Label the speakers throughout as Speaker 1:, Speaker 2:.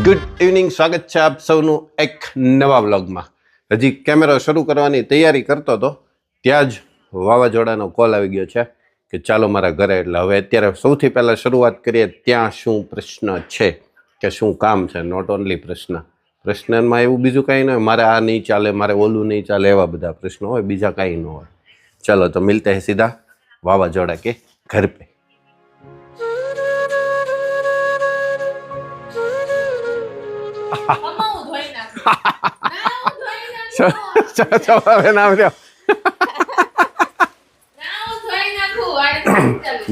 Speaker 1: Good evening, સ્વાગત છે આપ સૌનું એક નવા વ્લોગમાં. હજી કેમેરો શરૂ કરવાની તૈયારી કરતો હતો ત્યાં જ વાવાઝોડાનો કોલ આવી ગયો છે કે ચાલો મારા ઘરે. એટલે હવે અત્યારે સૌથી પહેલાં શરૂઆત કરીએ ત્યાં શું પ્રશ્ન છે કે શું કામ છે. નોટ ઓનલી પ્રશ્નમાં એવું બીજું કંઈ ન હોય, મારે આ નહીં ચાલે, મારે ઓલું નહીં ચાલે, એવા બધા પ્રશ્નો હોય, બીજા કાંઈ ન હોય. ચલો તો મિલતે હૈ સીધા વાવાઝોડા કે ઘર पे.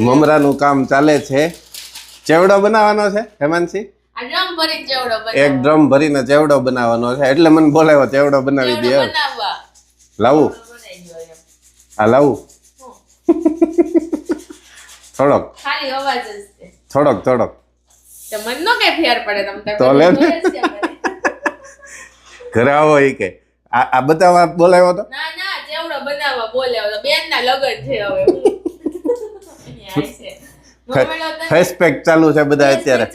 Speaker 1: મમરાનું કામ ચાલે છે. ચેવડો બનાવવાનો છે હેમાંશી, એક ડ્રમ ભરીને ચેવડો બનાવવાનો છે એટલે મને બોલાવ્યો ચેવડો બનાવી દે. લાવું? હા લાવું. થોડોક તો લે ઘરે આવો એ કે આ બતાવવા બોલાવ્યો તો. ફેસ પેક ચાલુ છે બધા અત્યારે.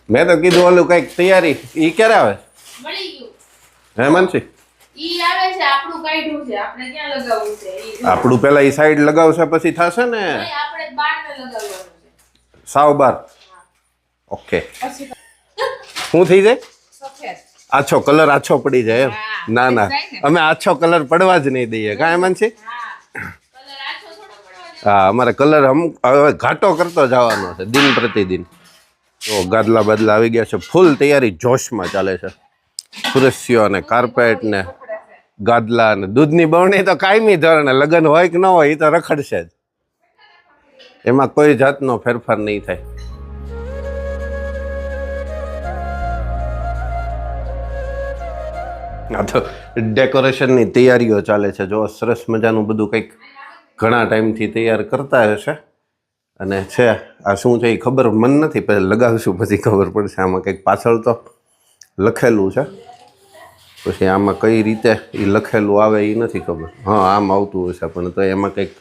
Speaker 1: મેં તો કીધું ઓલું કઈક તૈયારી. ઈ ક્યારે આવે હેમાંશી? આપણું પેલા ઈ સાઈડ લગાવશે પછી થશે ને સાવ બાર. ઓકે, શું થઈ જાય? આછો કલર આછો પડી જાય એમ? ના ના, અમે આછો કલર પડવા જ નહીં દઈએ. કાંઈ હેમાંશી? હા, અમારે કલર હવે ઘાટો કરતો જવાનો છે દિન પ્રતિદિન. તો ગાદલા બાદલા આવી ગયા છે, ફૂલ તૈયારી જોશમાં ચાલે છે. ખુરશીઓ ને કાર્પેટ ને ગાદલા ને દૂધની બરણી તો કાયમી ધોરણે લગ્ન હોય કે ન હોય એ તો રખડશે જ, એમાં કોઈ જાતનો ફેરફાર નહીં થાય. આ તો ડેકોરેશનની તૈયારીઓ ચાલે છે. જો સરસ મજાનું બધું કંઈક ઘણા ટાઈમથી તૈયાર કરતા હશે. અને છે આ શું છે એ ખબર મને નથી, પછી લગાવીશું પછી ખબર પડશે. આમાં કંઈક પાછળ તો લખેલું છે, પછી આમાં કઈ રીતે એ લખેલું આવે એ નથી ખબર. હા, આમ આવતું હશે પણ તો એમાં કંઈક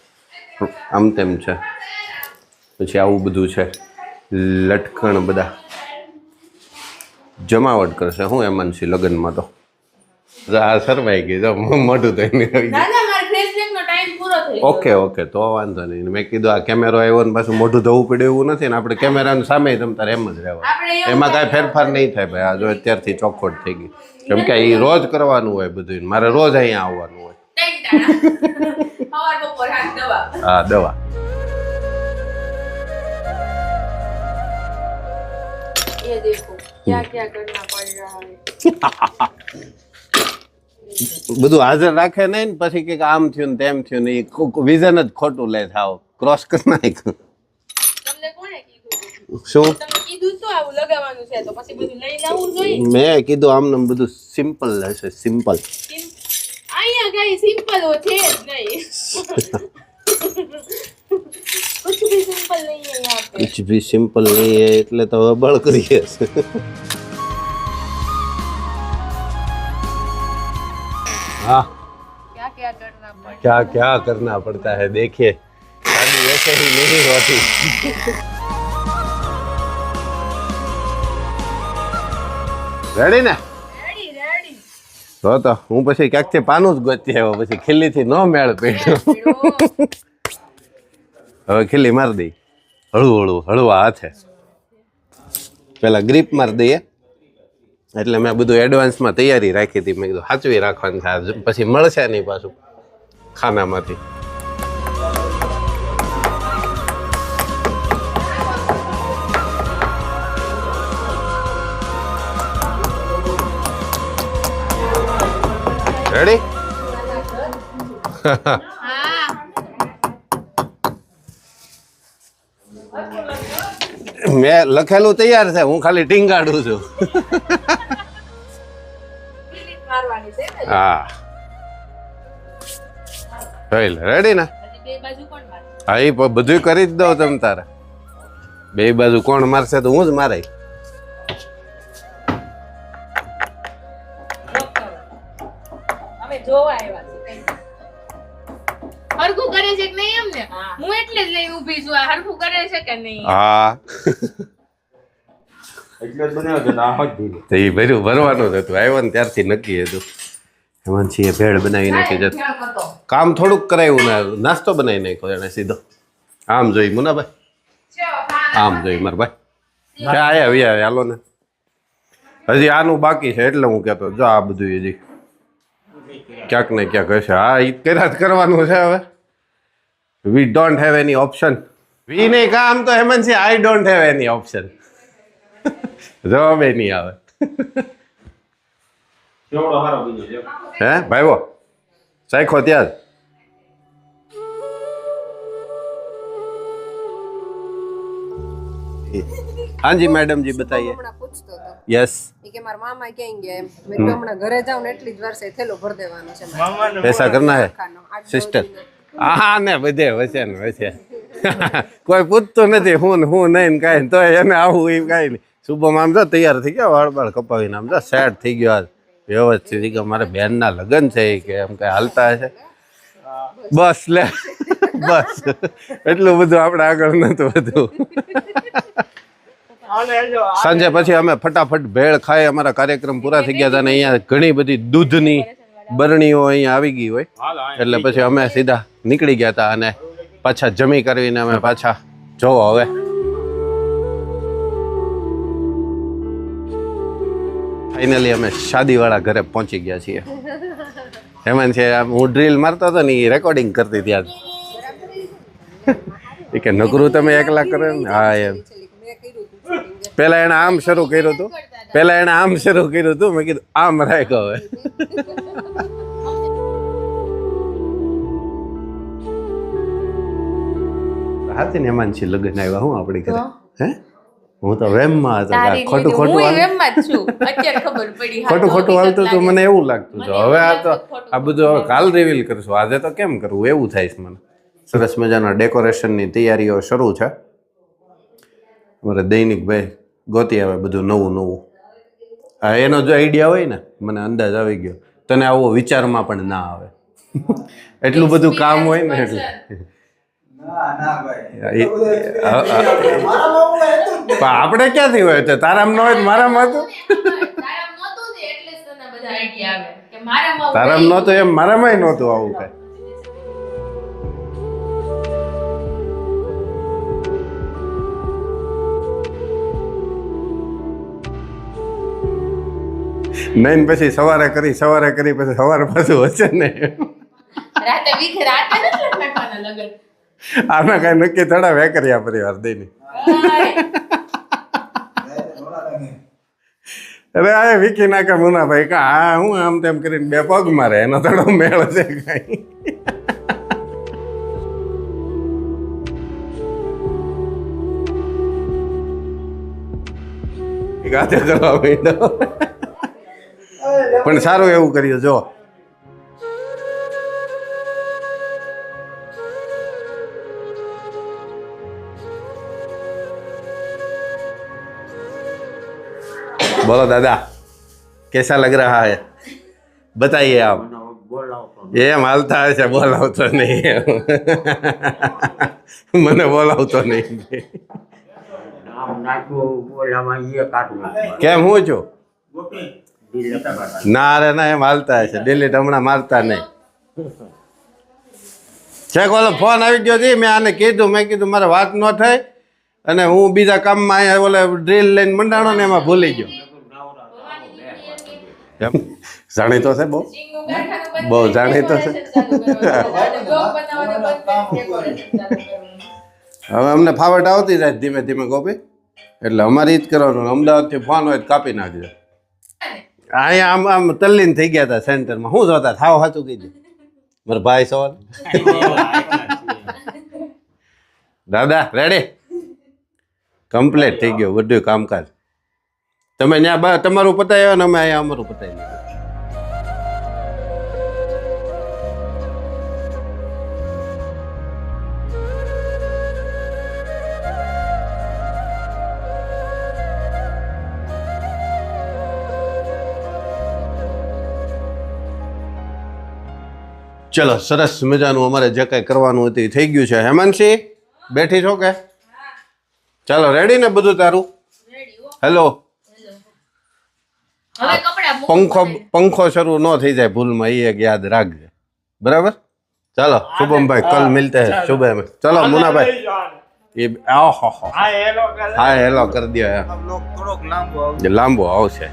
Speaker 1: આમ તેમ છે. પછી આવું બધું છે, લટકણ બધા જમાવટ કરશે. હું હેમાંશી લગ્નમાં તો આ સરવાઈ ગઈ તો મોઢું તો એની આવી ગયું. ઓકે ઓકે, તો વાંધો નહીં. મેં કીધું આ કેમેરો આવ્યો ને પાછું મોઢું ધોવું પડે એવું નથી ને, આપણે કેમેરાની સામે તમતારે એમ જ રહેવા, એમાં કાંઈ ફેરફાર નહીં થાય ભાઈ. આ જો અત્યારથી ચોખ્ખોટ થઈ ગઈ, કેમ કે એ રોજ કરવાનું હોય બધું, મારે રોજ અહીંયા આવવાનું હોય. હા, દવા. બધું હાજર રાખે નહીં ને પછી કે આમ થયું ને તેમ થયું ને, એ વિઝન જ ખોટું લે. થાવ ક્રોસ કરી નાખ્યું. શું મેં કીધું આમને બધું સિમ્પલ હશે, સિમ્પલ. कुछ भी सिंपल नहीं है એટલે તો બળ કરીએ. हाँ, क्या क्या करना पड़ता है देखिए, शादी ऐसे ही नहीं होती. રેડી ને? તો હું પછી ક્યાંકથી પાનું જ ગોતી આવ્યો, પછી ખીલીથી ન મેળ પડ્યો. હવે ખીલી મારી દઈ હળવા હાથે. પેલા ગ્રીપ મારી દઈએ એટલે મેં બધું એડવાન્સમાં તૈયારી રાખી હતી. મેં કીધું સાચવી રાખવાનું થાય, પછી મળશે નહીં પાછું ખાનામાંથી. રેડી? મેં લખેલું તૈયાર છે, હું ખાલી ટીંગાડું છું. હા, રેડી ને? હા, એ બધું કરી જ દઉં તમ તારે. બે બાજુ કોણ મારશે તો હું જ મારાય.
Speaker 2: હરખું કરે છે કે નહીં એમને હું એટલે જ લઈને ઊભી છું. આ હરખું કરે છે કે નહીં?
Speaker 1: હા
Speaker 2: એટલે જ બનાવ્યો તો આ જ ધીરે.
Speaker 1: તો એ ભરવાનું જ હતું, આવ્યો ને ત્યારથી નક્કી હતું. હેમાંશીએ ભેળ બનાવી નાખી છે. કામ થોડુંક કરાયું ને નાસ્તો બનાવી નાખ્યો એને સીધો. આમ જોઈ મુનાભાઈ, આમ જોઈ મારા ભાઈ ક્યાં આવ્યા હાલો ને. હજી આનું બાકી છે એટલે હું કહેતો જો આ બધું હજી ક્યાંક ને ક્યાંક હશે. હા એ કર્યા જ કરવાનું છે હવે. We don't have any option. We નહીં કામ તો Hemantsinh I don't have any option. જવાબ એ નહીં આવે.
Speaker 2: કેવડો હારો બન્યો છે.
Speaker 1: હે ભાઈઓ સાયખો ત્યાં જ. हाँ जी मैडम जी बताइए.
Speaker 3: હમણાં પૂછતો હતો
Speaker 1: यस.
Speaker 3: ઈ કે મારા મામા ક્યાં ગયા એમ. મેં કીધું હમણાં ઘરે જાઉં ને એટલી જ વાર છે થેલો ભર દેવાનો છે મારે.
Speaker 1: ऐसा करना है
Speaker 3: ખાનો, 8
Speaker 1: સિસ્ટર. હા ને બધે વસે ને વસે. કોઈ પૂછતું નથી હું નહીં કાંઈ તો એને આવું એ કાંઈ નહીં. શુભમ આમ જો તૈયાર થઈ ગયો, વાળ બાળ કપાવીને આમ જો સેટ થઈ ગયો. આજ વ્યવસ્થિત કે મારે બેનના લગ્ન છે કે એમ કઈ હાલતા હશે. બસ લે બસ એટલું બધું આપણે આગળ નતું બધું. સાંજે પછી અમે ફટાફટ ભેળ ખાઈ અમારા કાર્યક્રમ પૂરા થઈ ગયા હતા અને અહીંયા ઘણી બધી દૂધની બરણીઓ અહીંયા આવી ગઈ હોય એટલે પછી અમે સીધા નીકળી ગયા હતા અને પાછા જમી કરીને અમે પાછા જોવો હવે. ફાઇનલી અમે શાદીવાળા ઘરે પહોંચી ગયા છીએ. હેમંત છે હું ડ્રીલ મારતો હતો ને એ રેકોર્ડિંગ કરતી ત્યાં એ કે નકરું તમે એકલા કરો ને. હા એમ
Speaker 3: મેં કર્યું હતું.
Speaker 1: પેલા એને આમ શરૂ કર્યું હતું, મેં કીધું આમ રાખ્યો હવે. હાથી ને હેમાંશી લગ્ન આવ્યા હું આપણી ઘરે. હે હું તો વેમમાં હતો ખોટું ખોટું હાલતું તો મને એવું લાગતું હતું. હવે આ તો આ બધું હવે કાલ રિવીલ કરશું, આજે તો કેમ કરવું એવું થાય છે મને. સરસ મજાના ડેકોરેશનની તૈયારીઓ શરૂ છે. અમારે દૈનિક ભાઈ ગોતી આવે બધું નવું નવું. હા એનો જો આઈડિયા હોય ને મને અંદાજ આવી ગયો. તને આવો વિચારમાં પણ ના આવે એટલું બધું કામ હોય ને એટલે. આપણે ક્યાંથી હોય તો તારામાં ન હોય તો મારામાં હતું. તારામાં નહોતું એમ મારામાંય નહોતું આવું કઈ. નહીં પછી સવારે કરી પછી સવારે પાછું હશે ને. આમાં કઈ નક્કી થોડા વેકર્યા પરિવાર દઈને. અરે આ વિકી નાખે મુનાભાઈ કા હા હું આમ તેમ કરીને બે પગ મારે એનો થોડો મેળ છે કઈ. ગાતે કરવા માંડ્યો પણ સારું એવું કર્યું જો. बोलो दादा कैसा लग रहा है बताइए आप. એમ હાલતા હશે બોલાવતો નહીં મને બોલાવતો નહીં. કેમ હું છું ના રે ના એમ હાલતા હશે. ડિલીટ હમણાં મારતા નહીં. ચેક ઓલો ફોન આવી ગયો છે મેં આને કીધું મેં કીધું મારે વાત ન થાય અને હું બીજા કામમાં અહીંયા ઓલે ડ્રીલ લઈને મંડાણો ને એમાં ભૂલી ગયો. જાણીતો છે બહુ જાણીતો છે. હવે અમને ફાવટ આવતી જાય ધીમે ધીમે ગોપી એટલે અમારે જ કરવાનું. અમદાવાદથી ફોન હોય તો કાપી નાખજો. અહીંયા આમ આમ તલ્લીન થઈ ગયા હતા સેન્ટરમાં. શું જોતા થાવ સાચું કીધું મારા ભાઈ સવાલ. દાદા રેડી કમ્પ્લીટ થઈ ગયું બધું કામકાજ. તમે ત્યાં તમારું પતાવ્યો ને અમે અહીંયા અમારું પતાવી લીધું. ચલો સરસ મજાનું અમારે જે કંઈ કરવાનું હતું એ થઈ ગયું છે. હેમાંશી બેઠી છો કે ચાલો રેડી ને બધું તારું. હેલો
Speaker 4: હવે કપડા
Speaker 1: પંખો શરૂ ન થઈ જાય ભૂલમાં એ એક યાદ રાખજે બરાબર ચાલો શુભમભાઈ કલ મિલતે હે સુબહ में ચલો મુનાભાઈ એ આહો
Speaker 2: હા હેલો કર
Speaker 1: હા હેલો કરી દો
Speaker 2: થોડોક લાંબો આવશે.
Speaker 1: લાંબો આવશે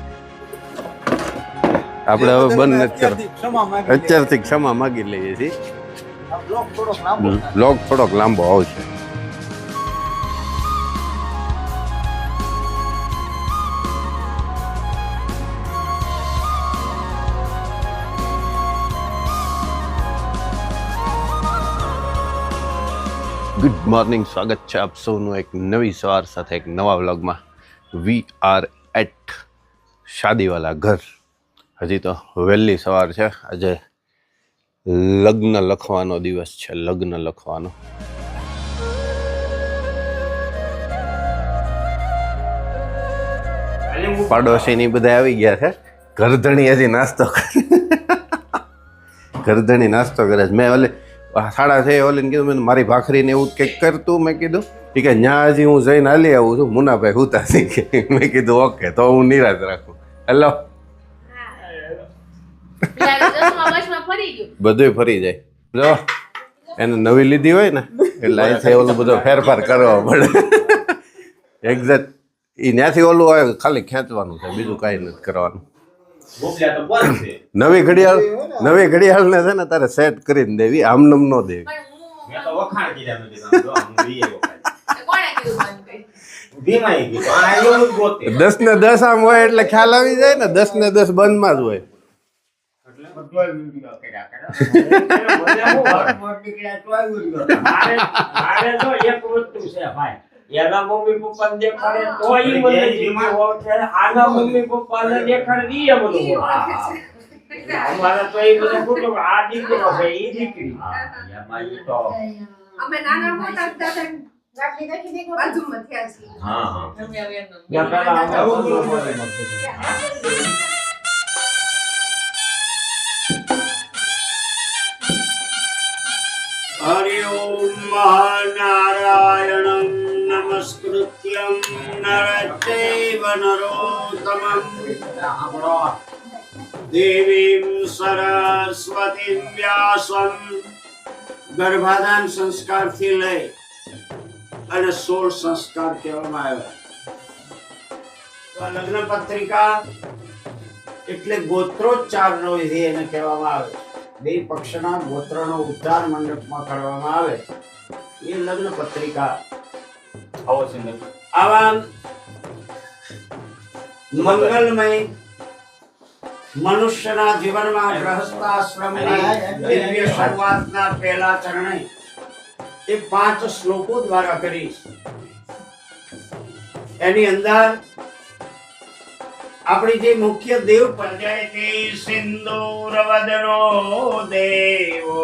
Speaker 1: આપણે હવે બંધ નથી કરો
Speaker 2: ક્ષમા માંગી
Speaker 1: અત્યારથી ક્ષમા માગી લઈએ છીએ
Speaker 2: આ બ્લોક થોડોક લાંબો થાય.
Speaker 1: લોક થોડોક લાંબો આવશે ગુડ મોર્નિંગ સ્વાગત છે આપ સૌનું એક નવી સવાર સાથે એક નવા વ્લોગમાં વી આર એટ શાદીવાલા ઘર હજી તો વહેલી સવાર છે આજે લગ્ન લખવાનો દિવસ છે લગ્ન લખવાનો પાડોશીની બધા આવી ગયા છે ઘરધણી હજી નાસ્તો ઘરધણી નાસ્તો કરે છે મેં ઓલી 6:30 ઓલીને કીધું મેં મારી ભાખરીને એવું કંઈક કરતું મેં કીધું એ કે ત્યાં હજી હું જઈને હાલી આવું છું મુનાભાઈ હુતા શીખે મેં કીધું ઓકે તો હું નિરાશ રાખું હેલો બધું ફરી જાય જો એને નવી લીધી હોય ને એટલે અહીંથી ઓલું બધો ફેરફાર કરવો પડે એક્ઝેક્ટ એ ત્યાંથી ઓલું હોય ખાલી ખેંચવાનું છે બીજું કાંઈ નથી કરવાનું
Speaker 2: ગોપલિયા તો બંધ છે.
Speaker 1: નવી ઘડિયાળને છે ને તારે સેટ કરીને દેવી આમનમ ન દેવી
Speaker 2: મેં તો વખાણ કીધા મેં કીધું જો હું લઈ આવ્યો ખાલી. ધીમાઈ ગયું તો આ એવું જ ગોતે.
Speaker 1: 10 ને 10 આમ હોય એટલે ખ્યાલ આવી જાય ને 10 ને 10 બંધમાં જ હોય
Speaker 5: મારે તો એક વસ્તુ છે ભાઈ એના મમ્મી પપ્પાને દેખાડે તો ઈ મને જીવવું હોય છે આના મમ્મી પપ્પાને દેખાડે ઈ બધું હોય. અમારે તો ઈ બધું ખોટું આ દીકરો છે ઈ દીકરી એમાં ઈ તો
Speaker 3: અમે નાના મોટા હતા બાજુમાં થયા છીએ.
Speaker 2: હા હા
Speaker 5: ત્યાં પેલા આવું બધું મળે. हरि ओम महानारायणं नमस्कृत्यं नरचैव नरोत्तमं देवीं सरस्वतीं व्यासं ગર્ભાધાન સંસ્કારથી લઈ અને 16 સંસ્કાર કહેવામાં આવ્યા. લગ્ન પત્રિકા એટલે ગોત્રોચ્ચારનો વિધિ એને કહેવામાં આવે. બે પક્ષના ગોત્રનો ઉચ્ચાર મંડપમાં કરવામાં આવે એ લગ્ન પત્રિકા.
Speaker 2: આવો છે ને.
Speaker 5: આવા મંગલમય મનુષ્યના જીવનમાં ગૃહસ્થાશ્રમની દિવ્ય શરૂઆતના પહેલા ચરણે એ 5 શ્લોકો દ્વારા કરી. એની અંદર આપણી જે મુખ્ય દેવ પંચાયતે સિંદૂર વદનો દેવો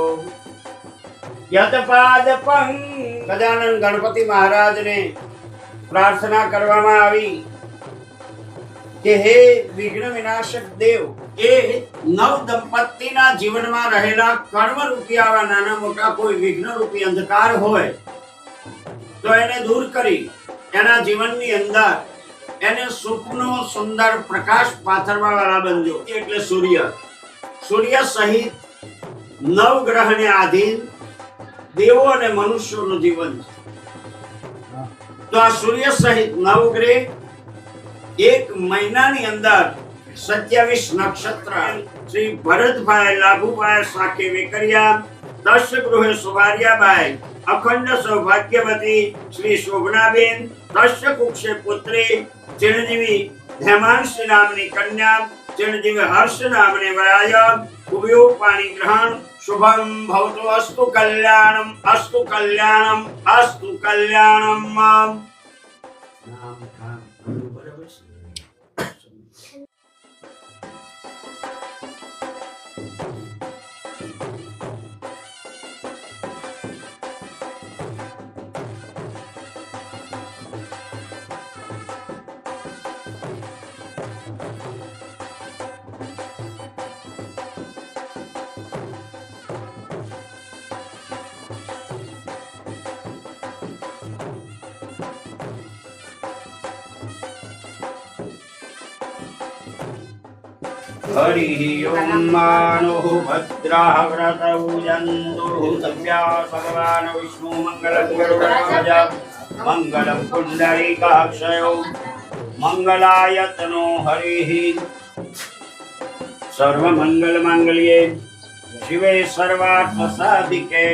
Speaker 5: યતપાદ ગજાનન ગણપતિ મહારાજને પ્રાર્થના કરવામાં આવી કે હે વિઘ્ન વિનાશક દેવ એ નવ દંપતીના જીવનમાં રહેલા કર્મ રૂપી આવા નાના મોટા કોઈ વિઘ્ન રૂપી અંધકાર હોય તો એને દૂર કરી એના જીવનની અંદર એને સુખનો સુંદર પ્રકાશ પાથરવા વાળા બનજો. એટલે સૂર્ય સહિત 9 ગ્રહને આધીન દેવો અને મનુષ્યોનું જીવન છે. તો આ સૂર્ય સહિત 9 ગ્રહ એક મહિનાની અંદર 27 નક્ષત્ર શ્રી ભરતભાઈ લાભુભાઈ સાખે વેકરિયા 10 ગૃહે સુવારિયાબાઈ અખંડ સૌભાગ્યવતી શ્રી શોભનાબેન 10 કુક્ષે પુત્રી ચિરંજીવી હેમાંશી નામની કન્યા ચિરંજીવી હર્ષ નામને વરાય ઉભયો પાણી ગ્રહણ શુભમ ભવતુ અસ્તુ કલ્યાણમ અસ્તુ કલ્યાણમ અસ્તુ કલ્યાણમ. हरिः ओं मानुः भद्राः व्रतौजन्तुः सव्या भगवान् विष्णु मङ्गलं गरुडध्वज मङ्गलं पुण्डरीकाक्षयो मङ्गलायतनो हरिः सर्वमङ्गलमाङ्गल्ये शिवे सर्वार्थसाधिके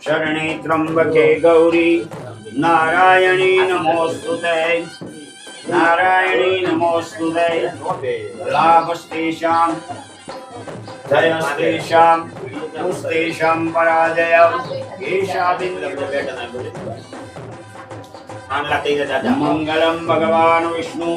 Speaker 5: शरणे त्र्यम्बके गौरी नारायणी नमोस्तुते नारायणी नमोस्तुते लाभस्तेषां जयस्तेषां पुस्तेषां पराजयं मंगलम भगवान विष्णु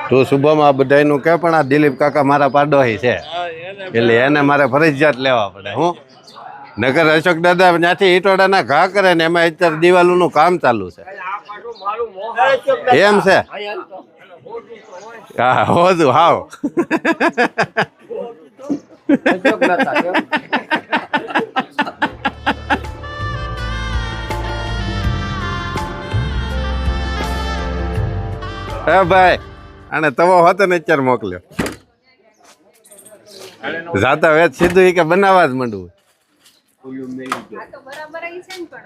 Speaker 1: તું શુભમ આ બધાયનું કે પણ આ દિલીપ કાકા મારા પાડોહી છે એટલે એને મારે ફરજિયાત લેવા પડે. હું નગર અશોક દાદા ત્યાંથી ઈટોડાના ઘા કરે ને એમાં અત્યારે દિવાલનું કામ ચાલુ છે. એમ છે? હા હોતું હાવ. હે ભાઈ આને તવો હોતો ને અત્યારે મોકલ્યો જાતા વેત સીધું ઈ કે બનાવવા જ માંડવું.
Speaker 3: આ તો બરાબર ઈ છે ને પણ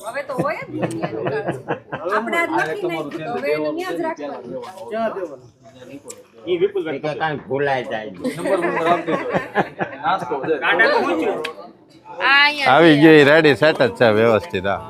Speaker 3: હવે તો હોય જ ને આપણે આજ નક્કી નહીં તો હવે એને ન્યા જ રાખવાનું.
Speaker 2: ઈ વિપુલભાઈ કે કાંઈ ભૂલાય જાય
Speaker 1: આવી ગયો રેડી સેટ જ છે વ્યવસ્થિત. હા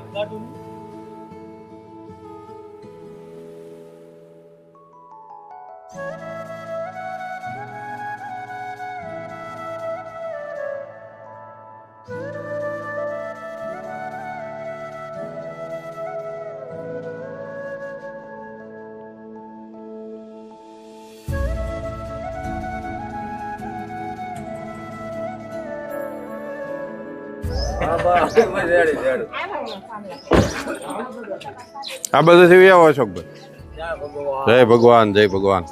Speaker 1: આ બધું થી આવો અશોકભાઈ. જય ભગવાન જય ભગવાન.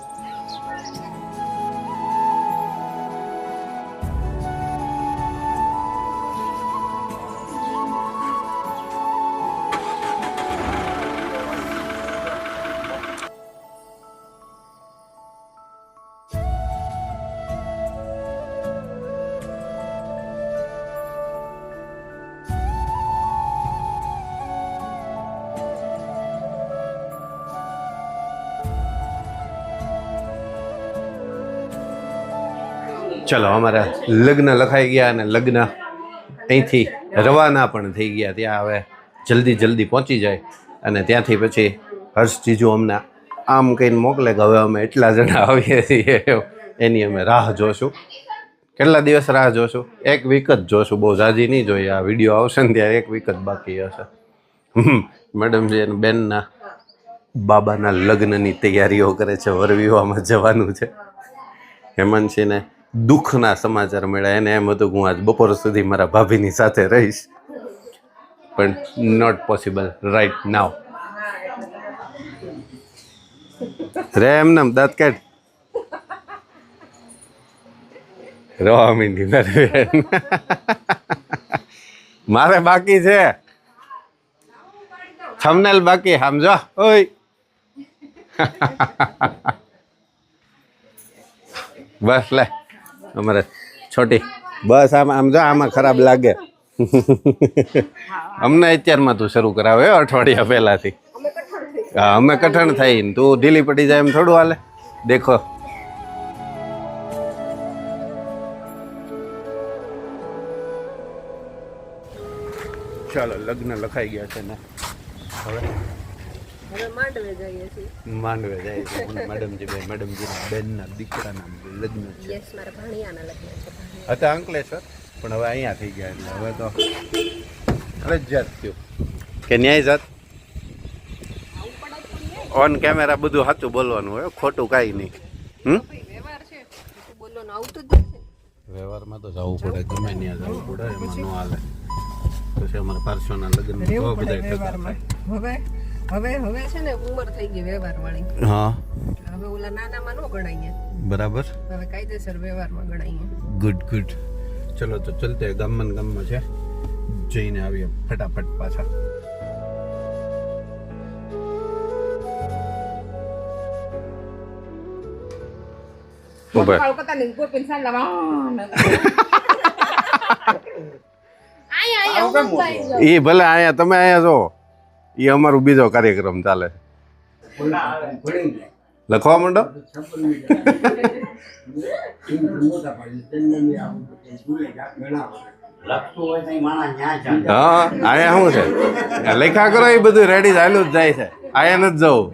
Speaker 1: ચલો અમારા લગ્ન લખાઈ ગયા અને લગ્ન અહીંથી રવાના પણ થઈ ગયા. ત્યાં હવે જલ્દી પહોંચી જાય અને ત્યાંથી પછી હર્ષ જીજુ અમને આમ કહીને મોકલે કે હવે અમે એટલા જણા આવીએ છીએ એની અમે રાહ જોશું. કેટલા દિવસ રાહ જોશું? 1 વીક જ જોશું, બહુ ઝાઝી નહીં જોઈએ. આ વિડીયો આવશે ને ત્યારે 1 વીક જ બાકી હશે. મેડમજી અને બેનના બાબાના લગ્નની તૈયારીઓ કરે છે, વરવિવાહમાં જવાનું છે. હેમંતસિંહને દુઃખના સમાચાર મળ્યા. એને એમ હતું કે હું આજ બપોર સુધી મારા ભાભીની સાથે રહીશ, પણ નોટ પોસિબલ રાઈટ નાવ. રે એમને દાંત કાઢ રવા મીંડી મારે બાકી છે થંબનેલ બાકી સમજો. ઓય બસ લે અમારે છોટી બસ આમ જો આમાં ખરાબ લાગે. અમને અત્યારમાં તું શરૂ કરાવે અઠવાડિયા પહેલાથી. હા અમે કઠણ થઈ ને તું ઢીલી પડી જાય એમ થોડું હાલે. દેખો ચાલો લગ્ન લખાઈ ગયા છે ને હવે
Speaker 3: હવે માંડવે જઈએ છીએ.
Speaker 1: માંડવે જાય છે મેડમજીના બેનના દીકરાના લગ્ન છે.
Speaker 3: યસ, મારા ભાણિયાના લગ્ન છે.
Speaker 1: હતા અંકલેશ્વર પણ હવે અહીંયા થઈ ગયા એટલે હવે તો ફરજિયાત થયું કે ન્યાય જાત ઓન કેમેરા બધું સાચું બોલવાનું હોય ખોટું કાંઈ નહીં.
Speaker 3: વ્યવહાર છે તો બોલવાનું આવતું જ નથી.
Speaker 1: વ્યવહારમાં તો જવું પડે ગમે ત્યાં જવું પડે એમાં ન હાલે. પછી અમારા પાર્શ્વના લગ્ન બહુ બધા
Speaker 3: હવે છે ને ઉંમર થઈ ગઈ વ્યવહાર વાળી.
Speaker 1: હા
Speaker 3: હવે ઓલા નાનામાં ન ગણાઈએ,
Speaker 1: બરાબર
Speaker 3: હવે કાયદેસર વ્યવહારમાં ગણાઈએ.
Speaker 1: ગુડ ગુડ ચલો તો ચલતે ગામમાં છે જઈને આવીએ ફટાફટ પાછા. એ ભલે આયા તમે આયા છો એ અમારું બીજો કાર્યક્રમ ચાલે. લખવા માંડો. હા આયા શું છે લખ્યા કરો એ બધું રેડી ચાલુ જ જાય છે. આયા નથી જવું.